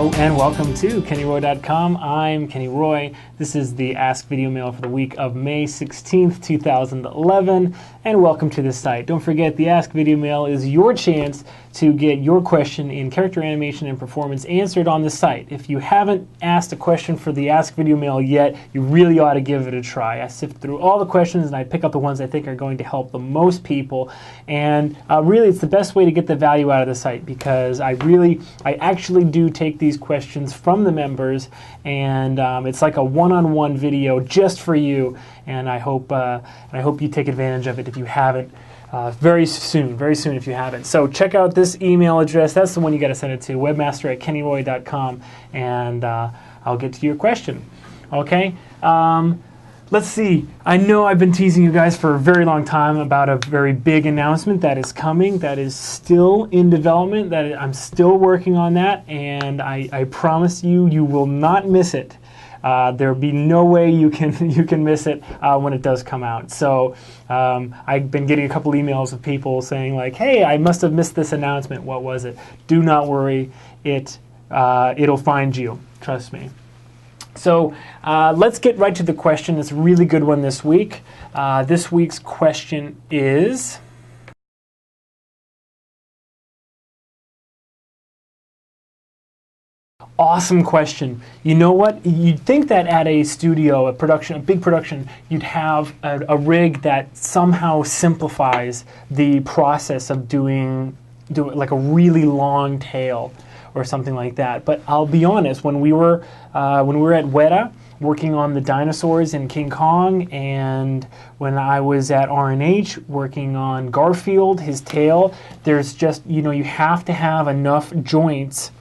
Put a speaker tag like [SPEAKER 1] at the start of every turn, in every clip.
[SPEAKER 1] Hello and welcome to KennyRoy.com. I'm Kenny Roy. This is the Ask Video Mail for the week of May 16th, 2011, and welcome to the site. Don't forget, the Ask Video Mail is your chance to get your question in character animation and performance answered on the site. If you haven't asked a question for the Ask Video Mail yet, you really ought to give it a try. I sift through all the questions and I pick up the ones I think are going to help the most people, and really it's the best way to get the value out of the site, because I actually do take these questions from the members, and it's like a one-on-one video just for you, and I hope you take advantage of it if you haven't. Very soon if you haven't. So check out this email address. That's the one you got to send it to, webmaster@kennyroy.com, and I'll get to your question. Okay? Let's see. I know I've been teasing you guys for a very long time about a very big announcement that is coming, that is still in development, that I'm still working on that, and I promise you, you will not miss it. There'll be no way you can miss it when it does come out. So I've been getting a couple emails of people saying like, "Hey, I must have missed this announcement. What was it?" Do not worry, it'll find you. Trust me. So let's get right to the question. It's a really good one this week. This week's question is: awesome question. You know what? You'd think that at a studio, a big production, you'd have a rig that somehow simplifies the process of doing like a really long tail or something like that. But I'll be honest, when we were at Weta working on the dinosaurs in King Kong, and when I was at R&H working on Garfield, his tail, there's just, you have to have enough joints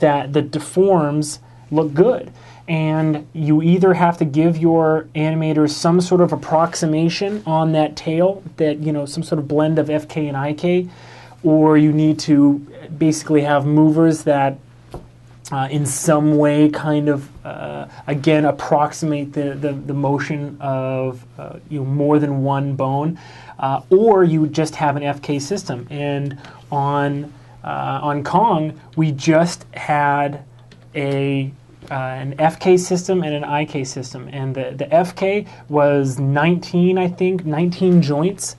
[SPEAKER 1] that the deforms look good. And you either have to give your animators some sort of approximation on that tail, that, some sort of blend of FK and IK, or you need to basically have movers that in some way kind of, again, approximate the motion of more than one bone, or you just have an FK system. And on Kong, we just had an FK system and an IK system, and the FK was 19 joints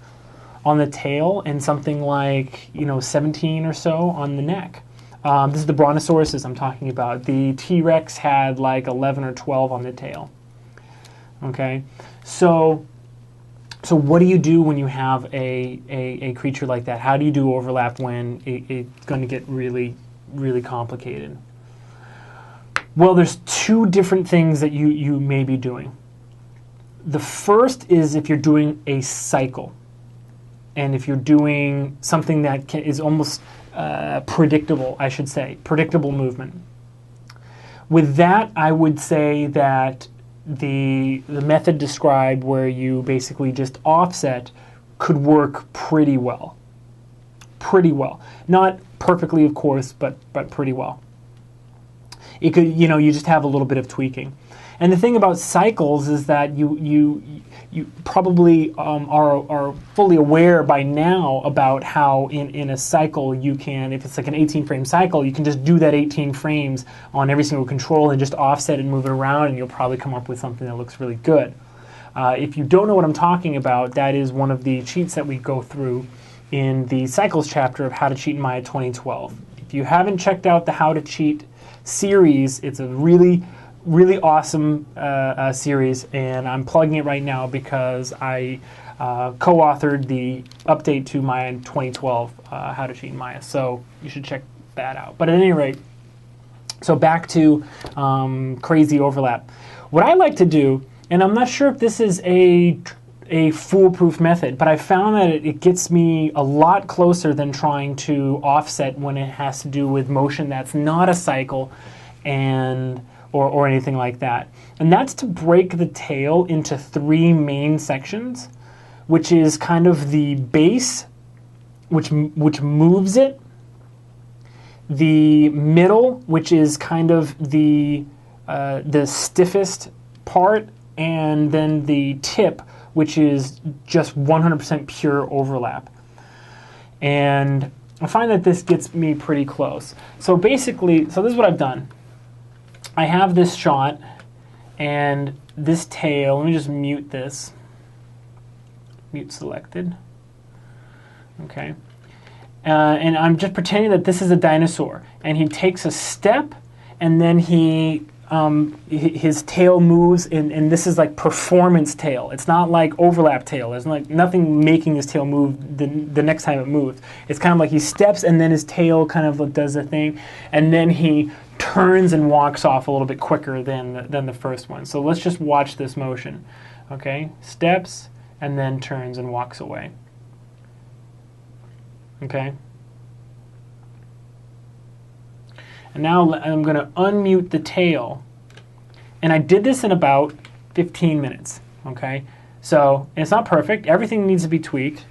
[SPEAKER 1] on the tail, and something like 17 or so on the neck. This is the Brontosaurus I'm talking about. The T-Rex had like 11 or 12 on the tail. Okay, so what do you do when you have a creature like that? How do you do overlap when it's going to get really, really complicated? Well, there's two different things that you may be doing. The first is if you're doing a cycle, and if you're doing something that is almost predictable, I should say, predictable movement. With that, I would say that the method described, where you basically just offset, could work pretty well. Pretty well. Not perfectly, of course, but pretty well. It could, you just have a little bit of tweaking. And the thing about cycles is that you probably are fully aware by now about how in a cycle you can, if it's like an 18-frame cycle, you can just do that 18 frames on every single control and just offset and move it around, and you'll probably come up with something that looks really good. If you don't know what I'm talking about, that is one of the cheats that we go through in the Cycles chapter of How to Cheat in Maya 2012. If you haven't checked out the How to Cheat series, it's a really awesome series, and I'm plugging it right now because I co-authored the update to Maya 2012, How to Cheat in Maya, so you should check that out. But at any rate, so back to crazy overlap. What I like to do, and I'm not sure if this is a foolproof method, but I found that it gets me a lot closer than trying to offset when it has to do with motion that's not a cycle or anything like that. And that's to break the tail into three main sections, which is kind of the base, which moves it, the middle, which is kind of the stiffest part, and then the tip, which is just 100% pure overlap. And I find that this gets me pretty close. So basically, so this is what I've done. I have this shot and this tail. Let me just mute this. Mute selected. Okay. And I'm just pretending that this is a dinosaur. And he takes a step, and then his tail moves, and this is like performance tail. It's not like overlap tail. There's like nothing making his tail move the next time it moves. It's kind of like he steps, and then his tail kind of does the thing, and then he turns and walks off a little bit quicker than the first one. So let's just watch this motion. Okay, steps, and then turns and walks away. Okay. And now I'm going to unmute the tail. And I did this in about 15 minutes. Okay. So it's not perfect. Everything needs to be tweaked.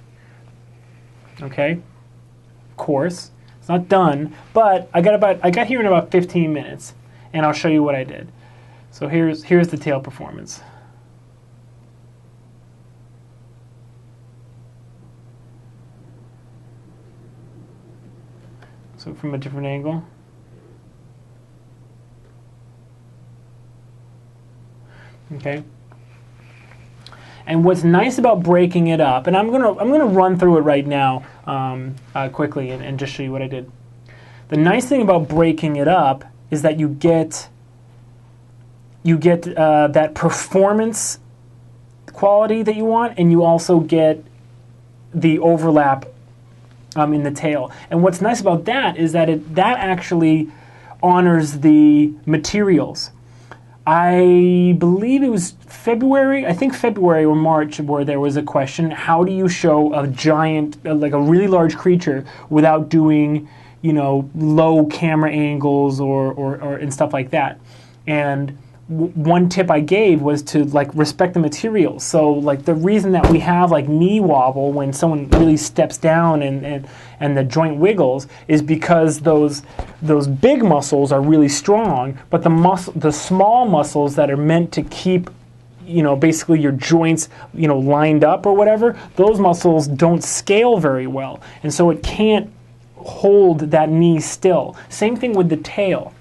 [SPEAKER 1] Okay. Of course. It's not done. But I got here in about 15 minutes. And I'll show you what I did. So here's the tail performance. So from a different angle. Okay. And what's nice about breaking it up, and I'm gonna run through it right now quickly and just show you what I did. The nice thing about breaking it up is that you get that performance quality that you want, and you also get the overlap in the tail. And what's nice about that is that that actually honors the materials. I believe it was February, I think February or March, where there was a question, how do you show a giant, like a really large creature without doing, low camera angles or and stuff like that. And one tip I gave was to respect the materials. So the reason that we have knee wobble when someone really steps down and the joint wiggles is because those big muscles are really strong, but the small muscles that are meant to keep basically your joints lined up or whatever, those muscles don't scale very well, and so it can't hold that knee still. Same thing with the tail.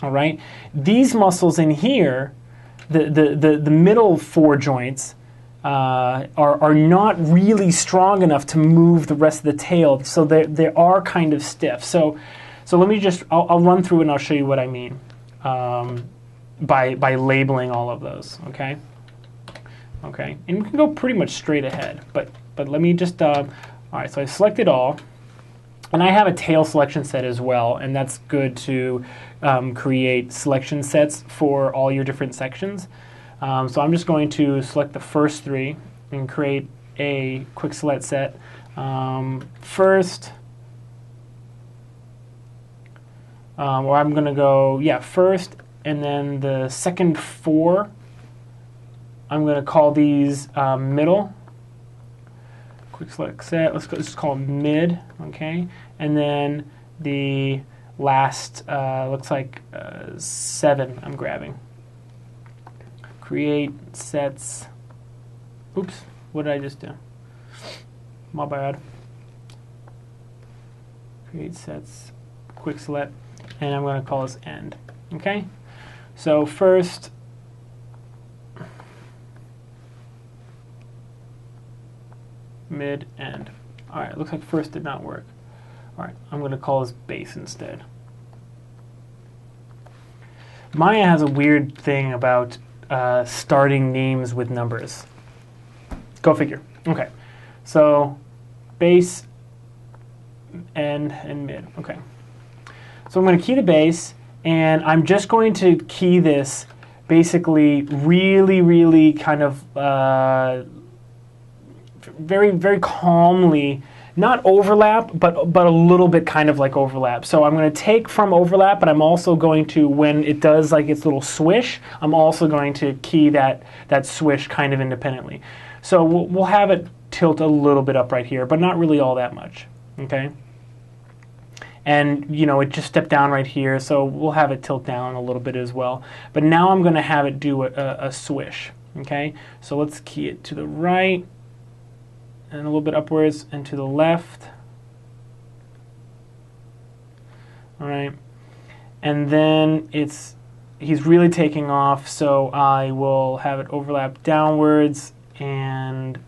[SPEAKER 1] All right, these muscles in here, the middle four joints, are not really strong enough to move the rest of the tail, so they are kind of stiff. So let me I'll run through and I'll show you what I mean by labeling all of those. Okay, and we can go pretty much straight ahead, but let me just all right. So I selected all. And I have a tail selection set as well, and that's good to create selection sets for all your different sections. So I'm just going to select the first three and create a quick select set. First, or I'm going to go, first, and then the second four, I'm going to call these middle. Quick select set, let's just call it mid, okay? And then the last, looks like 7 I'm grabbing. Create sets, oops, what did I just do? My bad. Create sets, quick select, and I'm gonna call this end, okay? So first, mid, end. All right, looks like first did not work. All right, I'm going to call this base instead. Maya has a weird thing about starting names with numbers. Go figure. Okay, so base, end, and mid. Okay, so I'm going to key the base, and I'm just going to key this basically really kind of very, very calmly, not overlap, but a little bit kind of like overlap. So I'm going to take from overlap, but I'm also going to, when it does its little swish, I'm also going to key that swish kind of independently. So we'll have it tilt a little bit up right here, but not really all that much, okay? And, it just stepped down right here, so we'll have it tilt down a little bit as well. But now I'm going to have it do a swish, okay? So let's key it to the right, and a little bit upwards and to the left. All right, and then it's he's really taking off, so I will have it overlap downwards and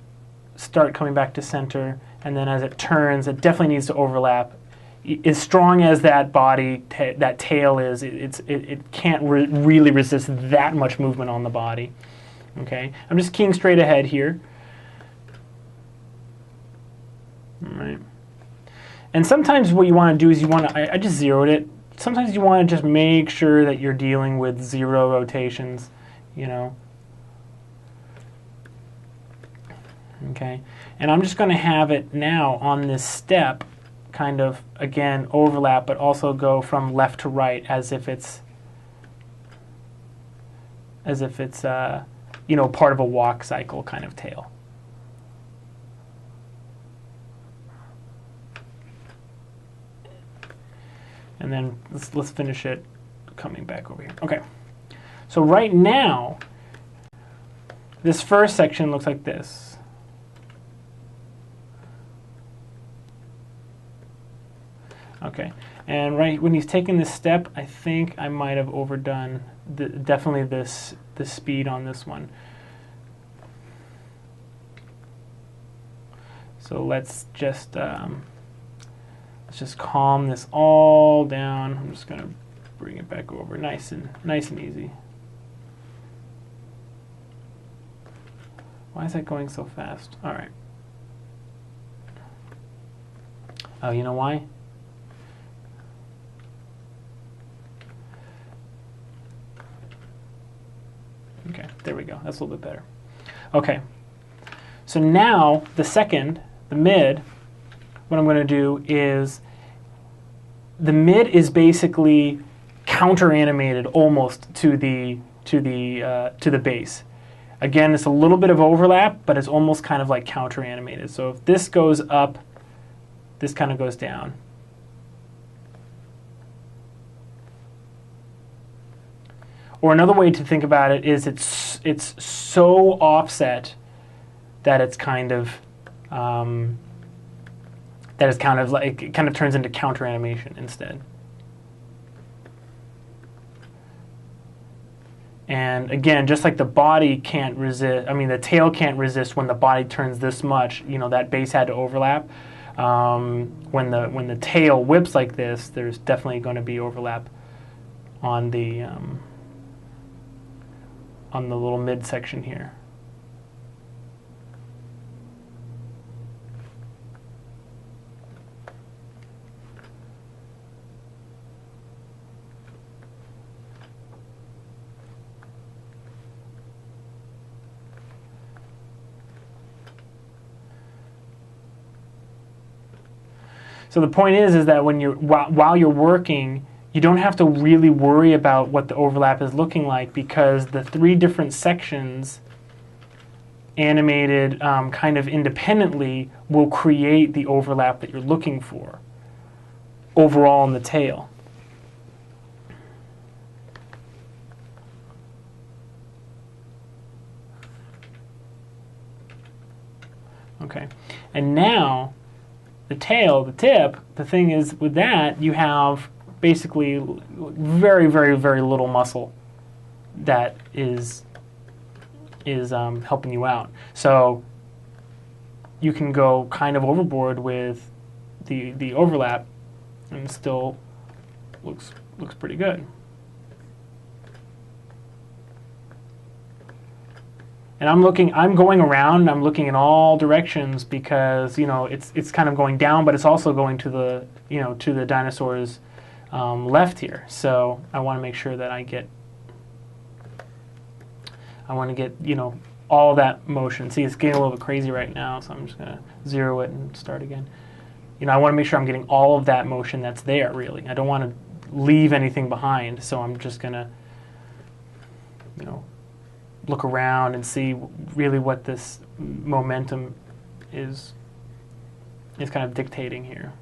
[SPEAKER 1] start coming back to center, and then as it turns, it definitely needs to overlap. As strong as that body, that tail is, it can't really resist that much movement on the body. Okay, I'm just keying straight ahead here. All right. And sometimes what you want to do is you want to, I just zeroed it. Sometimes you want to just make sure that you're dealing with 0 rotations, you know. Okay, and I'm just going to have it now on this step kind of, again, overlap, but also go from left to right as if it's you know, part of a walk cycle kind of tail. And then let's finish it coming back over here. Okay, so right now, this first section looks like this. Okay, and right when he's taking this step, I think I might have overdone definitely the speed on this one. So let's just calm this all down. I'm just going to bring it back over, nice and easy. Why is that going so fast? All right. Oh, you know why? Okay, there we go. That's a little bit better. Okay. So now the mid, what I'm going to do is the mid is basically counter animated almost to the base. Again, it's a little bit of overlap, but it's almost kind of like counter animated. So if this goes up, this kind of goes down. Or another way to think about it is it's so offset that it's kind of like it kind of turns into counter animation instead. And again, just like the body can't resist, I mean the tail can't resist when the body turns this much. You know, that base had to overlap. When the tail whips like this, there's definitely going to be overlap on the little midsection here. So the point is that when while you're working, you don't have to really worry about what the overlap is looking like, because the 3 different sections animated kind of independently will create the overlap that you're looking for overall in the tail. Okay, and now the tail, the tip, the thing is with that, you have basically very, very, very little muscle that is helping you out. So you can go kind of overboard with the overlap and it still looks pretty good. And I'm going around, I'm looking in all directions because, you know, it's kind of going down, but it's also going to the, you know, to the dinosaur's left here. So I want to make sure that I want to get, you know, all that motion. See, it's getting a little bit crazy right now, so I'm just going to zero it and start again. You know, I want to make sure I'm getting all of that motion that's there, really. I don't want to leave anything behind, so I'm just going to, you know, look around and see really what this momentum is kind of dictating here.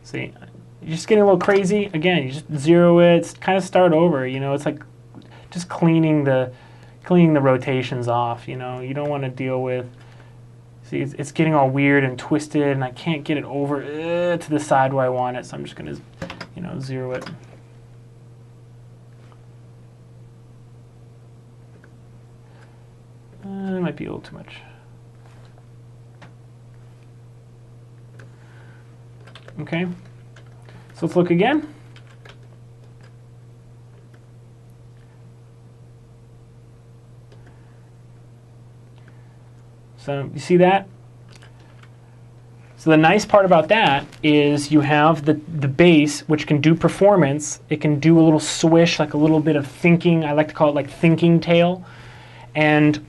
[SPEAKER 1] See, you're just getting a little crazy. Again, you just zero it, kind of start over. You know, it's like just cleaning the, cleaning the rotations off. You know, you don't want to deal with. See, it's getting all weird and twisted, and I can't get it over to the side where I want it. So I'm just going to, you know, zero it. It might be a little too much. Okay, so let's look again. So you see that? So the nice part about that is you have the base, which can do performance. It can do a little swish, like a little bit of thinking. I like to call it like thinking tail. And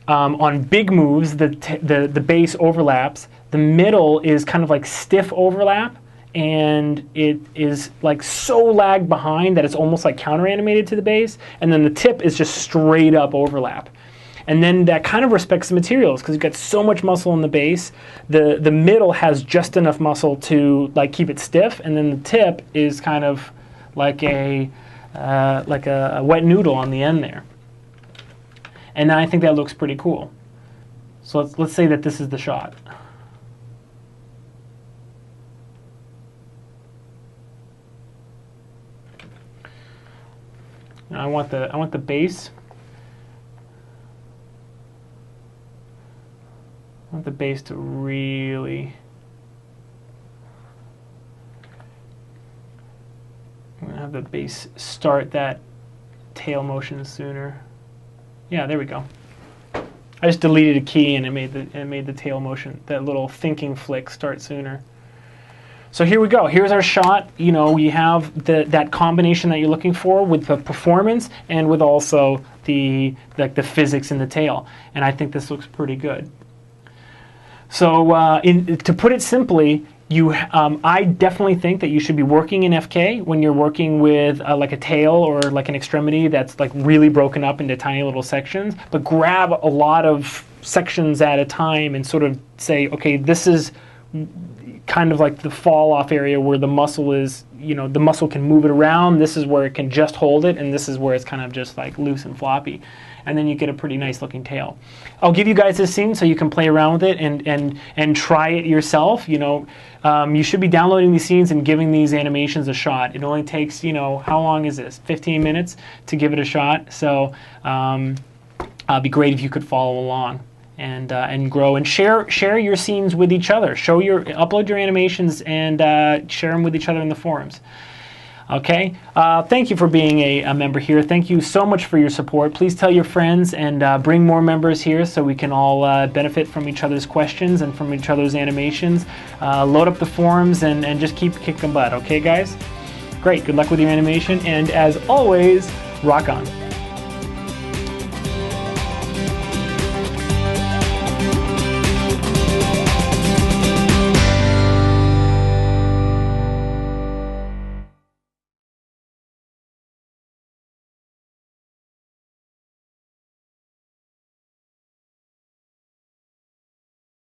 [SPEAKER 1] on big moves, the base overlaps. The middle is kind of like stiff overlap, and it is like so lagged behind that it's almost like counter animated to the base. And then the tip is just straight up overlap. And then that kind of respects the materials because you've got so much muscle in the base. The middle has just enough muscle to like keep it stiff, and then the tip is kind of like a wet noodle on the end there. And I think that looks pretty cool. So let's say that this is the shot. Now I want the base. I want the base to really. I'm going to have the base start that tail motion sooner. Yeah, there we go. I just deleted a key and it made the tail motion, that little thinking flick, start sooner. So here we go. Here's our shot. You know, you have that combination that you're looking for with the performance and with also the physics in the tail. And I think this looks pretty good. So to put it simply, I definitely think that you should be working in FK when you're working with like a tail or like an extremity that's like really broken up into tiny little sections, but grab a lot of sections at a time and sort of say, okay, this is kind of like the fall off area where the muscle is, you know, the muscle can move it around. This is where it can just hold it, and this is where it's kind of just like loose and floppy. And then you get a pretty nice looking tail. I'll give you guys this scene so you can play around with it and try it yourself. You know, you should be downloading these scenes and giving these animations a shot. It only takes, you know, how long is this? 15 minutes to give it a shot. So it'd be great if you could follow along and grow and share your scenes with each other. Upload your animations and share them with each other in the forums. Okay, thank you for being a member here. Thank you so much for your support. Please tell your friends and bring more members here so we can all benefit from each other's questions and from each other's animations. Load up the forums and just keep kicking butt, okay guys? Great, good luck with your animation, and as always, rock on.